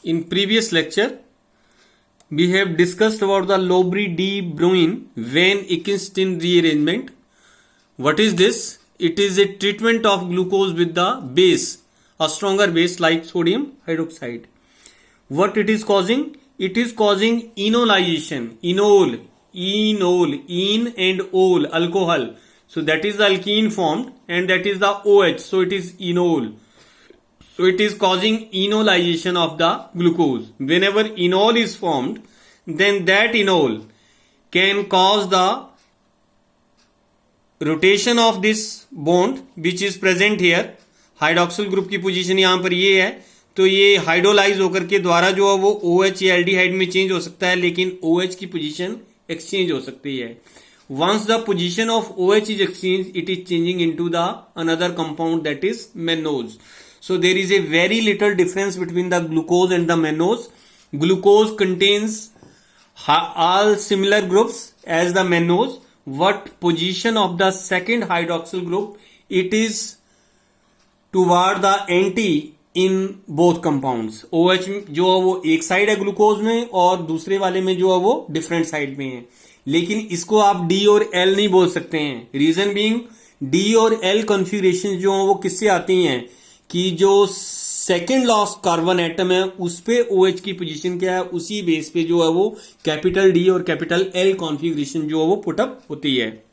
In previous lecture, we have discussed about the Lowry-de Bruin Van-Ekenstein rearrangement. What is this? It is a treatment of glucose with the base, a stronger base like sodium hydroxide. What it is causing? It is causing enolization, enol, en and ol, alcohol. So that is the alkene formed and that is the OH. So it is enol. So it is causing enolization of the glucose. Whenever enol is formed, then that enol can cause the rotation of this bond which is present here. Hydroxyl group की position यहां पर ये है, तो ये hydrolyse होकर के द्वारा जो है वो OH या एल्डिहाइड में चेंज हो सकता है, लेकिन OH की पोजीशन एक्सचेंज हो सकती है. Once the position of OH is exchanged, it is changing into the another compound that is mannose. So there is a very little difference between the glucose and the mannose. Glucose contains all similar groups as the mannose. What position of the second hydroxyl group? It is toward the anti in both compounds. OH जो है वो एक side है glucose में और दूसरे वाले में जो है वो डिफरेंट साइड में है, लेकिन इसको आप D और L नहीं बोल सकते हैं. रीजन बीइंग D और L कॉन्फ़िगरेशन जो है वो किससे आती हैं कि जो सेकेंड लॉस्ट कार्बन एटम है उस पे OH की पोजीशन क्या है, उसी बेस पे जो है वो कैपिटल D और कैपिटल L कॉन्फ़िगरेशन जो है वो पुटअप होती है.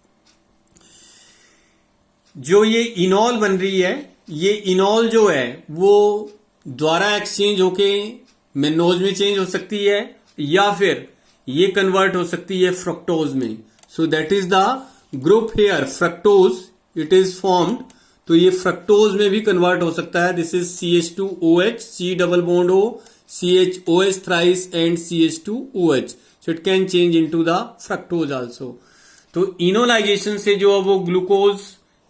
जो ये इनॉल बन रही है, ये इनॉल जो है वो द्वारा एक्सचेंज होके मेनोज में चेंज हो सकती है या फिर ये कन्वर्ट हो सकती है फ्रक्टोज में. So that is the group here fructose, it is formed. तो ये फ्रक्टोज में भी कन्वर्ट हो सकता है. This is CH2OH, C double bond O, CHOH thrice and CH2OH. So it can change into the fructose also. तो enolization से जो है वो ग्लूकोज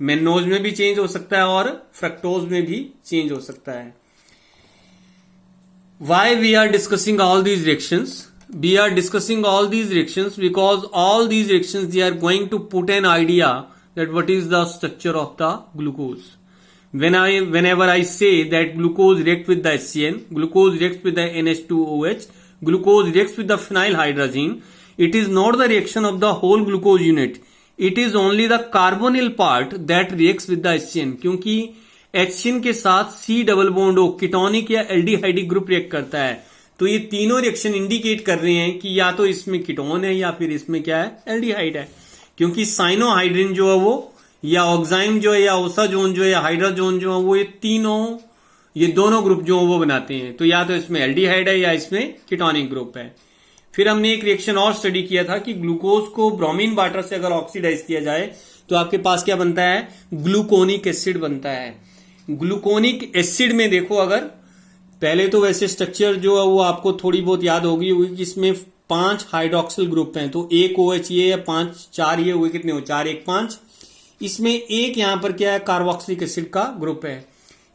मेनोज में भी चेंज हो सकता है और फ्रक्टोज में भी चेंज हो सकता है. Why we are discussing all these reactions? We are discussing all these reactions because all these reactions they are going to put an idea that what is the structure of the glucose. Whenever I say that glucose reacts with the HCN, glucose reacts with the NH2OH, glucose reacts with the phenylhydrazine, it is not the reaction of the whole glucose unit. It is only the carbonyl part that reacts with the HCN. क्योंकि HCN के साथ C double bond O ketonic या aldehydic group react करता है, तो ये तीनों reaction indicate कर रहे हैं कि या तो इसमें कीटोन है या फिर इसमें क्या है, एल्डिहाइड है. क्योंकि साइनोहाइड्रिन जो है वो या ऑक्साइम जो है या ओसाजोन जो है या हाइड्राजोन जो है वो ये दोनों ग्रुप जो है वो बनाते हैं, तो या तो इसमें एल्डिहाइड है या इसमें कीटोनिक ग्रुप है. फिर हमने एक रिएक्शन और स्टडी किया था कि ग्लूकोज को ब्रोमीन वाटर से अगर ऑक्सीडाइज किया जाए तो आपके पास क्या बनता है, ग्लूकोनिक एसिड बनता है. ग्लूकोनिक एसिड में देखो, अगर पहले तो वैसे स्ट्रक्चर जो है वो आपको थोड़ी बहुत याद होगी कि इसमें 5 हाइड्रोक्सिल ग्रुप हैं, तो एक OH ये है, 5 4 ये हुए, कितने हो, 4 1 5. इसमें एक यहां पर क्या है, कार्बोक्सिलिक एसिड का ग्रुप है.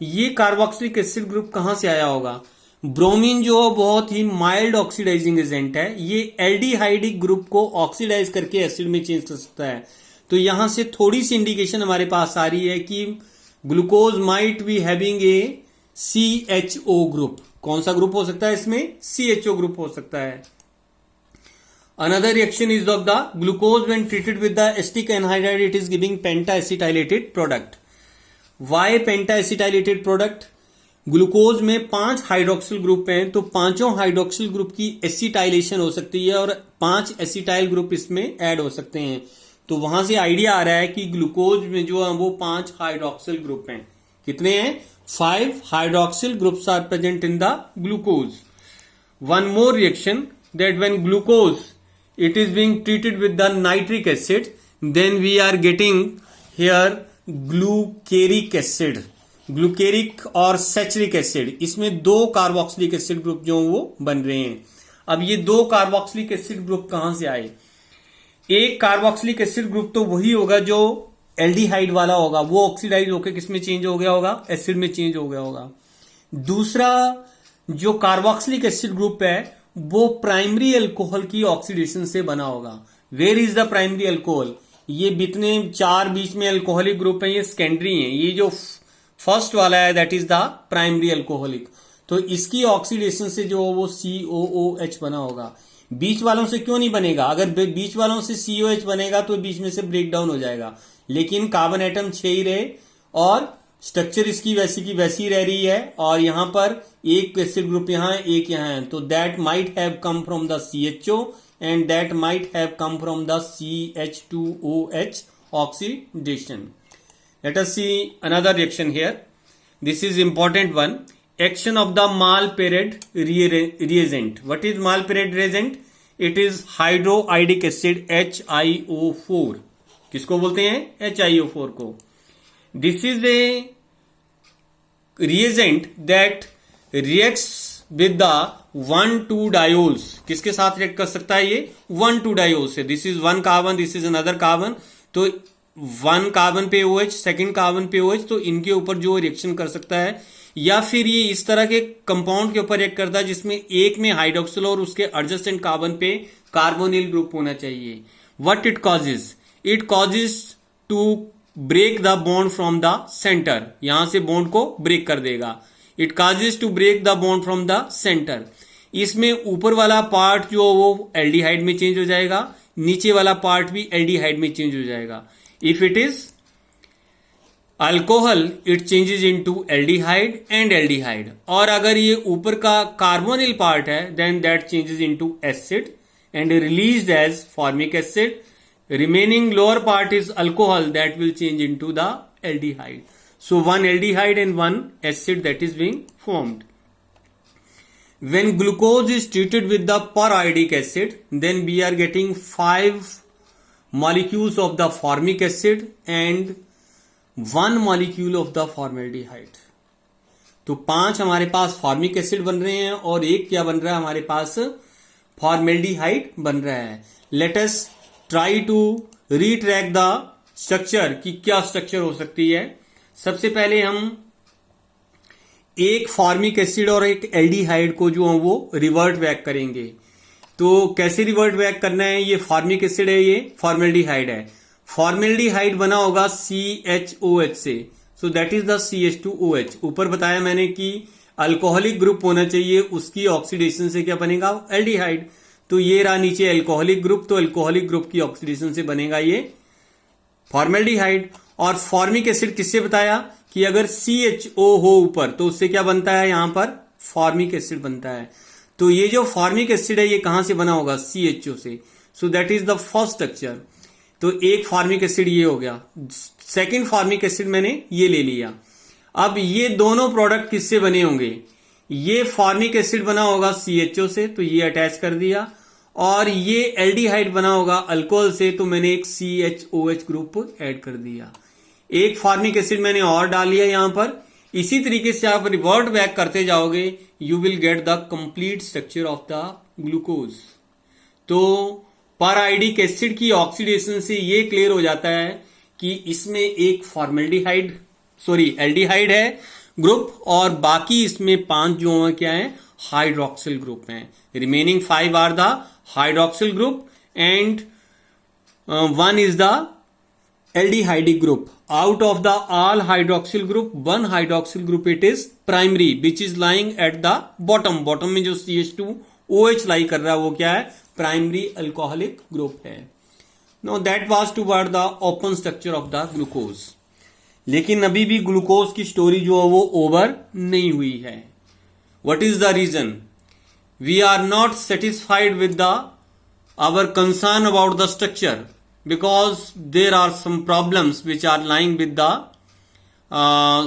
ये कार्बोक्सिलिक एसिड ग्रुप कहां से आया होगा? ब्रोमीन जो बहुत ही माइल्ड ऑक्सीडाइजिंग एजेंट है, ये एल्डिहाइडिक ग्रुप को ऑक्सीडाइज करके एसिड में चेंज कर सकता है. तो यहां से थोड़ी सी इंडिकेशन हमारे पास आ रही है कि glucose might be having a CHO group. कौन सा ग्रुप हो सकता है इसमें? CHO ग्रुप हो सकता है. Another reaction is of the glucose when treated with the acetic anhydride, it is giving penta-acetylated product. Why penta-acetylated product? Glucose में 5 हाइड्रोक्सिल ग्रुप हैं, तो पांचों हाइड्रोक्सिल ग्रुप की एसिटाइलेशन हो सकती है और 5 एसिटाइल ग्रुप इसमें ऐड हो सकते हैं. तो वहां से आइडिया आ रहा है कि ग्लूकोज में जो है वो 5 हाइड्रोक्सिल ग्रुप हैं. कितने हैं? 5 hydroxyl groups are present in the glucose. One more reaction that when glucose it is being treated with the nitric acid, then we are getting here gluceric acid. ग्लूकेरिक और सैचरिक acid, इसमें 2 carboxylic acid group जो वो बन रहे हैं. अब ये 2 carboxylic acid group कहां से आए? एक कार्बोक्सिलिक एसिड ग्रुप तो वही होगा जो एल्डिहाइड वाला होगा, वो ऑक्सीडाइज होकर किसमें चेंज हो गया होगा, एसिड में चेंज हो गया होगा. दूसरा जो कार्बोक्सिलिक एसिड ग्रुप है वो प्राइमरी अल्कोहल की ऑक्सीडेशन से बना होगा. Where is the primary alcohol? ये जितने 4 बीच में अल्कोहलिक ग्रुप है ये सेकेंडरी है. ये जो फर्स्ट वाला है that is the primary alcoholic. तो इसकी ऑक्सीडेशन से जो वो COOH बना होगा। बीच वालों से क्यों नहीं बनेगा? अगर बीच वालों से COH बनेगा तो बीच में से ब्रेक डाउन हो जाएगा, लेकिन कार्बन एटम 6 ही रहे और स्ट्रक्चर इसकी वैसी की वैसी रह रही है, और यहां पर एक एसिड ग्रुप यहां है, एक यहां है, तो that might have come from the CHO and that might have come from the CH2OH oxidation. Let us see another reaction here. This is important one. Action of the Malpered reagent. What is Malpered reagent? It is hydroiodic acid HiO4. किसको बोलते हैं? HiO4 को. This is a reagent that reacts with the 1,2-diols. किसके साथ react कर सकता है ये? 1,2-diols से. This is one carbon, this is another carbon. तो 1 कार्बन पे OH, सेकेंड कार्बन पे OH, तो इनके ऊपर जो रिएक्शन कर सकता है, या फिर ये इस तरह के कंपाउंड के ऊपर रिएक्ट करता है जिसमें एक में हाइड्रोक्सिल और उसके एडजेसेंट कार्बन पे कार्बोनिल ग्रुप होना चाहिए. What it causes? It causes to break the bond from the center. यहां से बॉन्ड को ब्रेक कर देगा. It causes to break the bond from the center. इसमें ऊपर वाला पार्ट जो वो एल्डिहाइड में चेंज हो जाएगा, नीचे वाला पार्ट भी एल्डिहाइड में चेंज हो जाएगा. If it is alcohol, it changes into aldehyde and aldehyde. और अगर ये ऊपर का कार्बोनिल पार्ट है, then that changes into acid and released as formic acid. Remaining lower part is alcohol that will change into the aldehyde. So one aldehyde and one acid that is being formed. When glucose is treated with the periodic acid, then we are getting 5 molecules of the formic acid and 1 molecule of the formaldehyde. तो 5 हमारे पास formic acid बन रहे हैं और एक क्या बन रहा है हमारे पास? फॉर्मेल्डिहाइड बन रहा है. Let us try to retrack the structure कि क्या स्ट्रक्चर हो सकती है. सबसे पहले हम एक फॉर्मिक एसिड और एक एल्डिहाइड को जो वो रिवर्ट बैक करेंगे. तो कैसे रिवर्ट बैक करना है? ये फॉर्मिक एसिड है, ये फॉर्मेल्डिहाइड है. फॉर्मेल्डिहाइड बना होगा CHOH से, सो दैट इज द CH2OH. ऊपर बताया मैंने कि अल्कोहलिक ग्रुप होना चाहिए, उसकी ऑक्सीडेशन से क्या बनेगा? एल्डिहाइड. तो ये रहा नीचे अल्कोहलिक ग्रुप, तो अल्कोहलिक ग्रुप की ऑक्सीडेशन से बनेगा ये फॉर्मेल्डिहाइड. और फॉर्मिक एसिड किससे बताया कि अगर CHO हो ऊपर तो उससे क्या बनता है? यहां पर फॉर्मिक एसिड बनता है. तो ये जो फॉर्मिक एसिड है ये कहां से बना होगा? CHO से. सो that is the first structure. तो एक फॉर्मिक एसिड ये हो गया. सेकेंड फॉर्मिक एसिड मैंने ये ले लिया. अब ये दोनों प्रोडक्ट किससे बने होंगे? ये फॉर्मिक एसिड बना होगा CHO से, तो ये अटैच कर दिया, और ये एल्डिहाइड बना होगा अल्कोहल से, तो मैंने एक CHOH ग्रुप ऐड कर दिया. एक फॉर्मिक एसिड मैंने और डाल लिया यहां पर. इसी तरीके से आप रिवर्ट बैक करते जाओगे, you will get the complete structure of the glucose. तो पैराइडिक एसिड की ऑक्सीडेशन से ये क्लियर हो जाता है कि इसमें एक एल्डिहाइड है ग्रुप, और बाकी इसमें 5 जो है क्या है? हाइड्रोक्सिल ग्रुप हैं. Remaining 5 are the hydroxyl group and 1 is the aldehydic group. Out of the all hydroxyl group, 1 hydroxyl group it is primary, which is lying at the bottom. Bottom में जो CH2OH लाई कर रहा है वो क्या है? Primary alcoholic group है. Now that was toward the open structure of the glucose. लेकिन अभी भी ग्लूकोज की स्टोरी जो है वो ओवर नहीं हुई है. What is the reason? We are not satisfied with the our concern about the structure, because there are some problems which are lying with the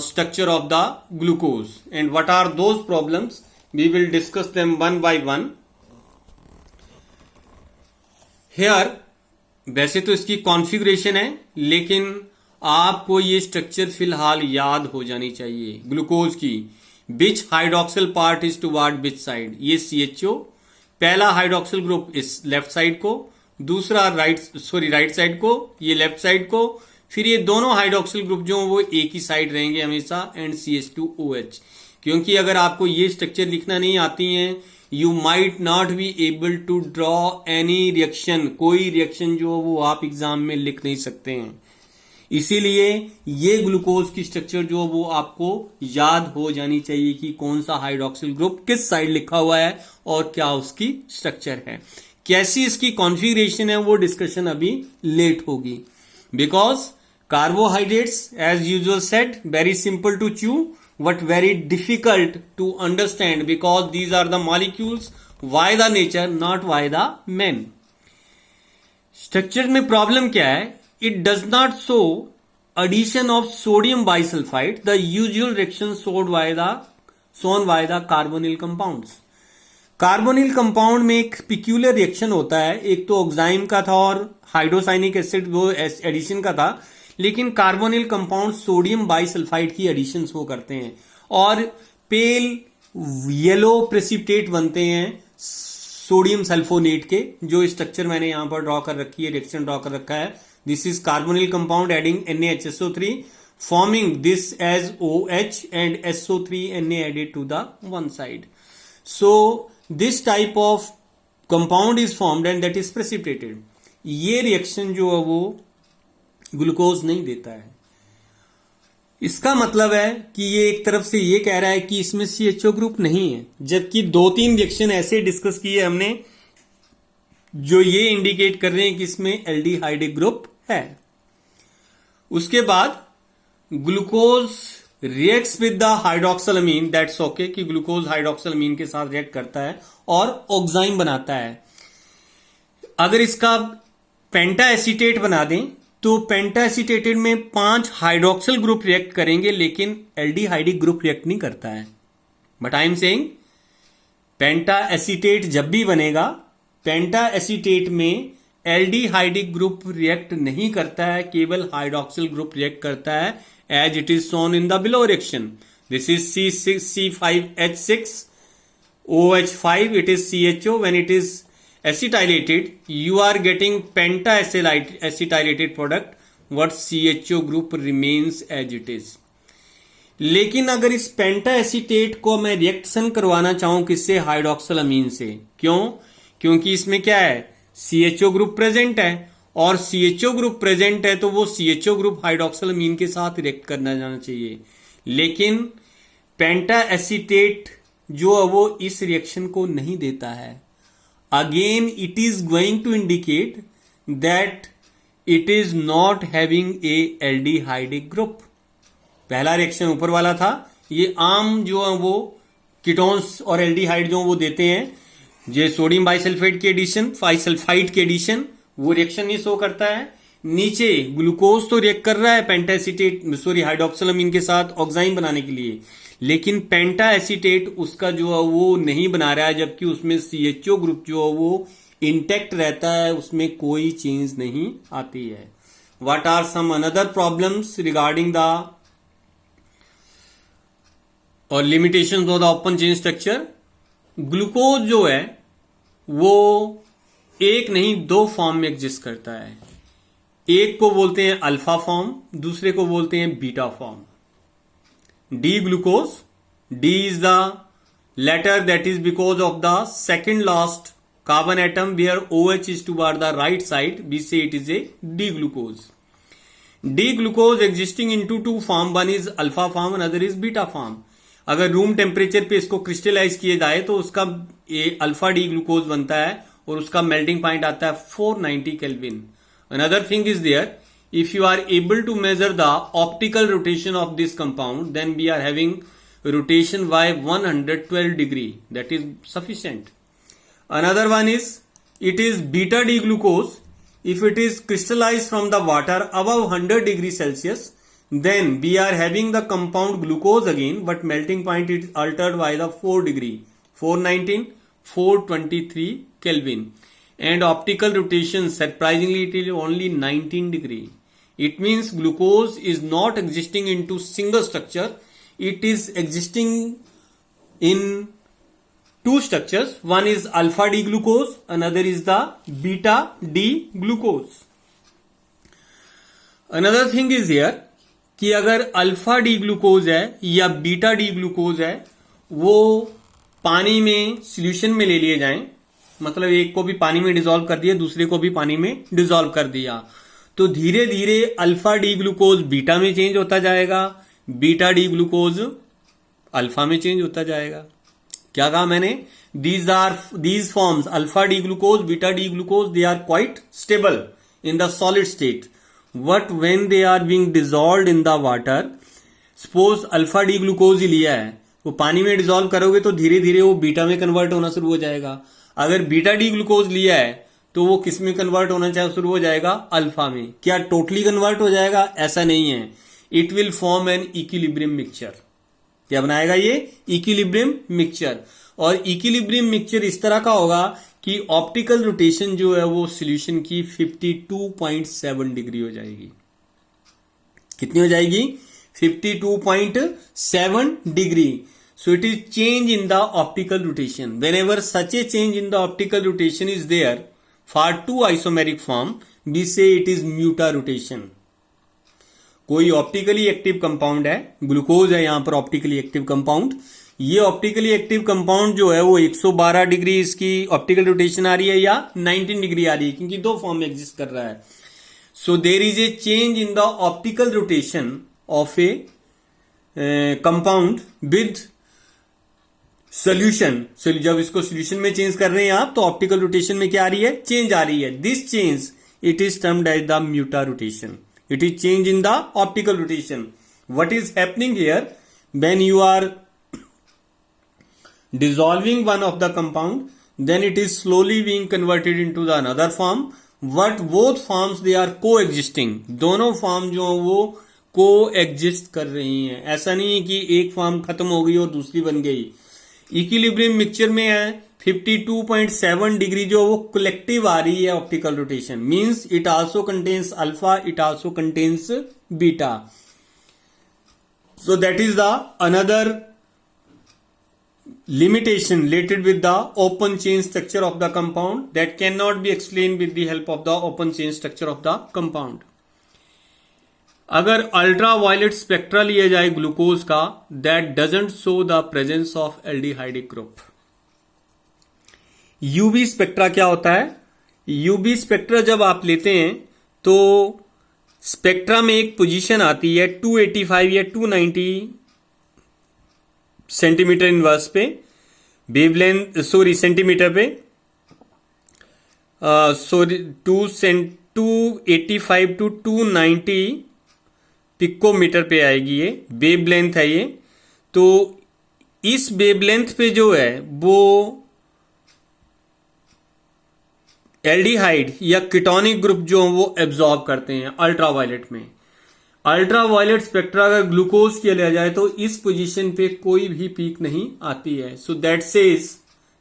structure of the glucose. And what are those problems? We will discuss them one by one. Here वैसे तो इसकी configuration है, लेकिन आपको ये structure फिलहाल याद हो जानी चाहिए ग्लूकोज की. Which hydroxyl part is toward which side? ये CHO. पहला हाइड्रोक्सिल ग्रुप इस लेफ्ट साइड को, दूसरा राइट साइड को, ये लेफ्ट साइड को. फिर ये दोनों हाइड्रोक्सिल ग्रुप जो वो एक ही साइड रहेंगे हमेशा, एंड CH2OH. क्योंकि अगर आपको ये स्ट्रक्चर लिखना नहीं आती है, you might not be able to draw any reaction. कोई रिएक्शन जो वो आप एग्जाम में लिख नहीं सकते हैं. इसीलिए ये ग्लूकोज की स्ट्रक्चर जो वो आपको याद हो जानी चाहिए कि कौन सा हाइड्रोक्सिल ग्रुप किस साइड लिखा हुआ है और क्या उसकी स्ट्रक्चर है। कैसी इसकी कॉन्फ़िगरेशन है वो डिस्कशन अभी लेट होगी, because carbohydrates as usual set very simple to chew but very difficult to understand because these are the molecules why the nature not why the man. Structure में problem क्या है? It does not show addition of sodium bisulfite, the usual reaction shown by the carbonyl compounds. Carbonyl compound में एक peculiar reaction होता है, एक तो oxime का था और हाइड्रोसाइनिक एसिड वो एडिशन का था, लेकिन कार्बोनिल कंपाउंड सोडियम बाइसल्फाइड की एडिशन शो करते हैं और पेल येलो प्रेसिपिटेट बनते हैं सोडियम सल्फोनेट के, जो स्ट्रक्चर मैंने यहां पर ड्रॉ कर रखी है, रिएक्शन ड्रॉ कर रखा है। This is carbonyl compound adding NaHSO3 forming this as OH and SO3 Na added to the one side. So this type of compound is formed and that is precipitated. ये reaction जो है वो glucose नहीं देता है। इसका मतलब है कि ये एक तरफ से ये कह रहा है कि इसमें CHO ग्रुप नहीं है, जबकि 2-3 रिएक्शन ऐसे डिस्कस किए हमने जो ये इंडिकेट कर रहे हैं कि इसमें एल्डिहाइडिक ग्रुप है। उसके बाद glucose reacts with the hydroxylamine, that's okay कि ग्लूकोज हाइड्रोक्सिलमीन के साथ रिएक्ट करता है और ऑक्साइम बनाता है। अगर इसका पेंटा एसीटेट बना दें तो पेंटा एसीटेटेड में 5 हाइड्रोक्सिल ग्रुप रिएक्ट करेंगे, लेकिन एल्डिहाइडिक ग्रुप रिएक्ट नहीं करता है। But I am saying penta acetate जब भी बनेगा, पेंटा एसीटेट में एल्डिहाइडिक ग्रुप रिएक्ट नहीं करता है, केवल हाइड्रोक्सिल ग्रुप रिएक्ट करता है, as it is shown in the below reaction. This is C5H6 OH5, it is CHO. When it is acetylated, you are getting penta acetylated product, what CHO group remains as it is. लेकिन अगर इस पेंटा acetate को मैं reaction करवाना चाहूं किससे? हाइड्रोक्सिलमीन से। क्यों? क्योंकि इसमें क्या है? CHO ग्रुप प्रेजेंट है, और CHO ग्रुप प्रेजेंट है तो वो CHO ग्रुप हाइड्रोक्सिलमीन के साथ रिएक्ट करना जाना चाहिए, लेकिन पेंटा एसीटेट जो है वो इस रिएक्शन को नहीं देता है। Again it is going to indicate that it is not having a aldehydic group. पहला रिएक्शन ऊपर वाला था, ये आम जो है वो कीटोन्स और एल्डिहाइड जो वो देते हैं, जो सोडियम बाइसल्फेट की एडिशन, बाइसल्फाइड की एडिशन, वो रिएक्शन नहीं शो करता है। नीचे ग्लूकोज तो रिएक्ट कर रहा है पेंटा एसीटेट हाइड्रोक्सिलमीन के साथ ऑक्साइम बनाने के लिए, लेकिन पेंटा एसीटेट उसका जो है वो नहीं बना रहा है, जबकि उसमें CHO ग्रुप जो है वो इंटैक्ट रहता है, उसमें कोई चेंज नहीं आती है। What are some another problems regarding the और limitations of the open chain structure? Glucose जो है वो एक नहीं 2 फॉर्म में एग्जिस्ट करता है। एक को बोलते हैं अल्फा फॉर्म, दूसरे को बोलते हैं beta form. D glucose, D is the letter that is because of the second last carbon atom where OH is toward the right side, we say it is a D glucose. D glucose existing into 2 form, one is alpha form, another is beta form. अगर room temperature पे इसको crystallise किए जाए तो उसका alpha D glucose बनता है और उसका मेल्टिंग पॉइंट आता है 490 kelvin. Another thing is there, if you are able to measure the optical rotation of this compound, then we are having rotation by 112 degree, that is sufficient. Another one is it is beta D glucose, if it is crystallized from the water above 100 degree Celsius, then we are having the compound glucose again, but melting point is altered by the 4 degree, 419, 423 Kelvin, and optical rotation surprisingly it is only 19 degree. It means glucose is not existing into single structure, it is existing in 2 structures. One is alpha D glucose, another is the beta D glucose. Another thing is here कि अगर alpha D glucose है या beta D glucose है, वो पानी में solution में ले लिए जाएं, मतलब एक को भी पानी में डिसॉल्व कर दिया, दूसरे को भी पानी में डिसॉल्व कर दिया, तो धीरे धीरे अल्फा डी ग्लूकोज बीटा में चेंज होता जाएगा, बीटा डी ग्लूकोज अल्फा में चेंज होता जाएगा। क्या कहा मैंने? these forms alpha D glucose, beta D glucose, they are quite stable in the solid state. But when they are being dissolved in the water, suppose alpha D glucose ही लिया है, वो पानी में डिसॉल्व करोगे तो धीरे धीरे वो बीटा में कन्वर्ट होना शुरू हो जाएगा। अगर बीटा डी ग्लूकोज लिया है तो वो किस में कन्वर्ट होना शुरू हो जाएगा? अल्फा में। क्या टोटली कन्वर्ट हो जाएगा? ऐसा नहीं है। It will form an equilibrium mixture. क्या बनाएगा ये? Equilibrium mixture. और इक्विलिब्रियम मिक्सचर इस तरह का होगा कि ऑप्टिकल रोटेशन जो है वो सॉल्यूशन की 52.7 डिग्री हो जाएगी। कितनी हो जाएगी? 52.7 degree. So it is change in the optical rotation. Whenever such a change in the optical rotation is there for two isomeric form, we say it is mutarotation. कोई ऑप्टिकली एक्टिव कंपाउंड है, glucose है यहां पर optically active compound. ये optically active compound जो है वो 112 degree इसकी ऑप्टिकल रोटेशन आ रही है या 19 डिग्री आ रही है, क्योंकि दो फॉर्म में एग्जिस्ट कर रहा है। So there is a change in the optical rotation of a compound with solution. जब इसको सोल्यूशन में चेंज कर रहे हैं आप तो ऑप्टिकल रोटेशन में क्या आ रही है? चेंज आ रही है। This change it is termed as the mutarotation. It is change in the optical rotation. What is happening here? When you are dissolving one of the compound, then it is slowly being converted into the another form. But both forms they are coexisting. दोनों form जो वो coexist कर रही हैं। ऐसा नहीं है कि एक फॉर्म खत्म हो गई और दूसरी बन गई। इक्विलिब्रियम मिक्सचर में है 52.7 डिग्री जो वो कलेक्टिव आ रही है optical rotation. Means it also contains alpha, it also contains beta. So that is the another limitation related with the open chain structure of the compound that cannot be explained with the help of the open chain structure of the compound. अगर ultraviolet spectra लिया जाए glucose का, that doesn't show the presence of aldehydic group. UV spectra क्या होता है? UV spectra जब आप लेते हैं तो स्पेक्ट्रा में एक पोजीशन आती है 285 या 290 सेंटीमीटर इनवर्स पे, वेवलेंथ सेंटीमीटर पे, 285 टू 290 पिकोमीटर पे आएगी। ये वेवलेंथ है ये। तो इस वेवलेंथ पे जो है वो एल्डिहाइड या कीटोनिक ग्रुप जो वो एब्जॉर्ब करते हैं अल्ट्रावायलेट में। अल्ट्रावायलेट स्पेक्ट्रा अगर ग्लूकोज किया लिया जाए तो इस पोजीशन पे कोई भी पीक नहीं आती है। So that says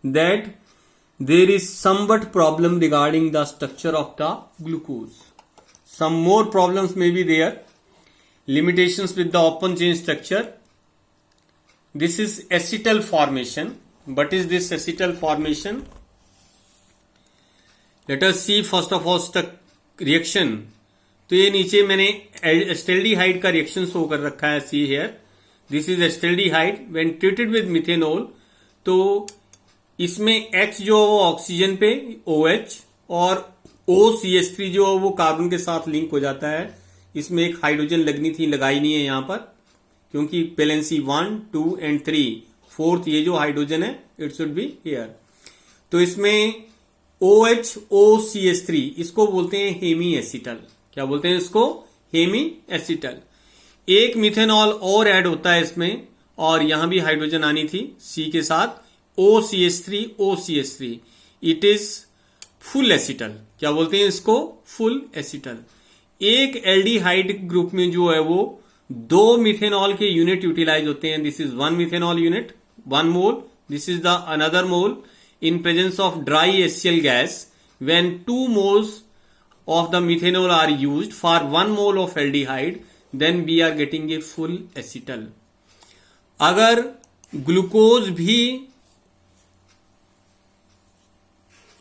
that there is somewhat problem regarding the structure of the glucose. Some more problems may be there. limitations with the open chain structure. This is acetal formation. What is this acetal formation? Let us see first of all reaction. तो ये नीचे मैंने एस्टेल्डिहाइड का reaction show कर रखा है। See here, this is acetaldehyde when treated with methanol. तो इसमें H जो वो ऑक्सीजन पे OH और OCH3 जो वो कार्बन के साथ लिंक हो जाता है। इसमें एक हाइड्रोजन लगनी थी, लगाई नहीं है यहां पर, क्योंकि वैलेंसी 1, 2 एंड 3, फोर्थ ये जो हाइड्रोजन है इट शुड बी हियर। तो इसमें OH OCH3 इसको बोलते हैं हेमी एसिटल। क्या बोलते हैं इसको? Hemiacetal. एक मिथेनॉल और ऐड होता है इसमें और यहां भी हाइड्रोजन आनी थी C के साथ, OCH3। It is full acetal. क्या बोलते हैं इसको? Full acetal. एक एल्डिहाइड ग्रुप में जो है वो 2 मिथेनॉल के यूनिट यूटिलाइज होते हैं। This is 1 methanol unit, 1 mole. This is the another mole in presence of dry HCl gas. When 2 moles of the methanol are used for 1 mole of aldehyde, then we are getting a full acetal. अगर glucose भी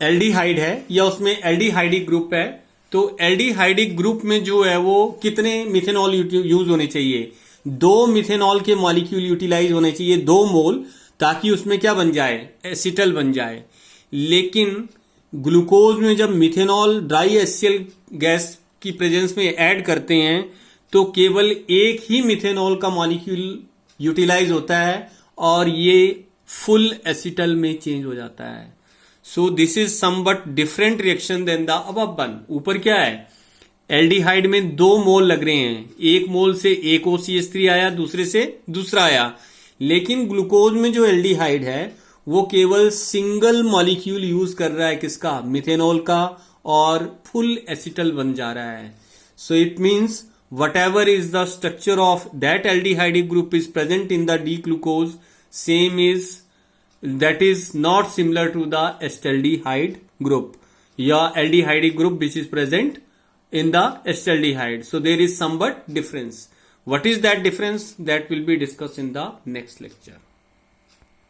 aldehyde है या उसमें aldehydic group है, तो aldehydic group में जो है वो कितने मिथेनॉल यूज होने चाहिए? 2 मिथेनॉल के मॉलिक्यूल यूटिलाइज होने चाहिए, 2 मोल, ताकि उसमें क्या बन जाए? एसिटल बन जाए। लेकिन ग्लूकोज में जब मिथेनॉल ड्राई HCl गैस की प्रेजेंस में ऐड करते हैं तो केवल एक ही मिथेनॉल का मॉलिक्यूल यूटिलाइज होता है और ये फुल एसिटल में चेंज हो जाता है. So this is somewhat different reaction than the above one. ऊपर क्या है, एल्डिहाइड में 2 मोल लग रहे हैं, एक मोल से एक OCH3 आया, दूसरे से दूसरा आया. लेकिन ग्लूकोज में जो एल्डिहाइड है वो केवल सिंगल मॉलिक्यूल यूज कर रहा है, किसका, मिथेनॉल का, और फुल एसिटल बन जा रहा है. So it means whatever is the structure of that aldehyde group is present in the D-glucose, same is that is not similar to the acetaldehyde group या aldehyde group which is present in the acetaldehyde. So there is somewhat difference. What is that difference? That will be discussed in the next lecture.